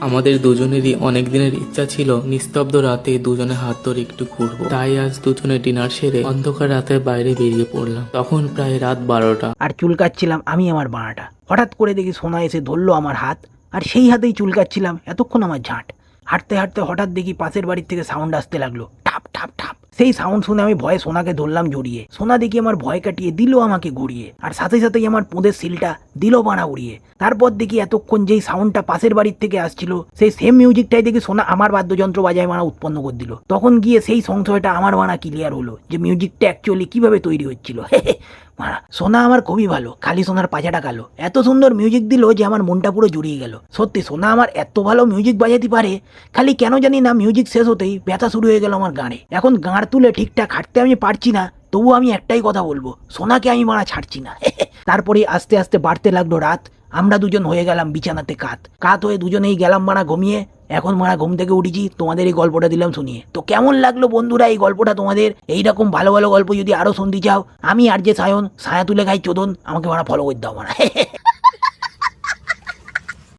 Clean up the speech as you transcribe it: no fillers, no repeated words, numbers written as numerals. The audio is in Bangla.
আমাদের দুজনেরই অনেক দিনের ইচ্ছা ছিল নিস্তব্ধ রাতে দুজনে হাত ধরে একটু ঘুরবো। তাই আজ দুজনে ডিনার সেরে অন্ধকার রাতের বাইরে বেরিয়ে পড়লাম। তখন প্রায় রাত 12টা। আর চুল কাটছিলাম আমি আমার বাঁড়াটা। হঠাৎ করে দেখি সোনা এসে ধরলো আমার হাত, আর সেই হাতেই চুল কাটছিলাম এতক্ষণ আমার ঝাঁট। হাঁটতে হাঁটতে হঠাৎ দেখি পাশের বাড়ির থেকে সাউন্ড আসতে লাগলো, ঠাপ ঠাপ ঠাপ। সেই সাউন্ড শুনে আমি ভয়ে সোনাকে ধরলাম জড়িয়ে। সোনা দেখি আমার ভয় কাটিয়ে দিল আমাকে ঘুরিয়ে, আর সাথে সাথেই আমার পোঁদের সিলটা দিল বাড়া উড়িয়ে। তারপর দেখি এতক্ষণ যেই সাউন্ডটা পাশের বাড়ির থেকে আসছিল সেই সেম মিউজিকটাই দেখি সোনা আমার বাদ্যযন্ত্র বাজায় মানা উৎপন্ন করে দিল। তখন গিয়ে সেই সংশয়টা আমার মানা ক্লিয়ার হলো যে মিউজিকটা অ্যাকচুয়ালি কিভাবে তৈরি হচ্ছিল। মারা সোনা আমার খুবই ভালো, খালি সোনার পাজাটা কালো। এত সুন্দর মিউজিক দিল যে আমার মনটা পুরো জুড়িয়ে গেল। সত্যি সোনা আমার এত ভালো মিউজিক বাজাতে পারে, খালি কেন জানি না মিউজিক শেষ হতেই ব্যথা শুরু হয়ে গেল আমার গাঁড়ে। এখন গাঁড় তুলে ঠিকঠাক হাঁটতে আমি পারছি না, তবু আমি একটাই কথা বলবো, সোনাকে আমি মারা ছাড়ছি না। তারপরে আস্তে আস্তে বাড়তে লাগলো রাত। আমরা দুজন হয়ে গেলাম বিছানাতে কাত হয়ে দুজনেই গেলাম মারা ঘুমিয়ে। এখন মারা ঘুম থেকে উঠেছি, তোমাদের এই গল্পটা দিলাম শুনিয়ে। তো কেমন লাগলো বন্ধুরা এই গল্পটা তোমাদের? এইরকম ভালো ভালো গল্প যদি আরো শুনতে চাও, আমি আর যে সায়ন ছায়া তুলে খাই চোদন, আমাকে মারা ফলো করে দাও মারা।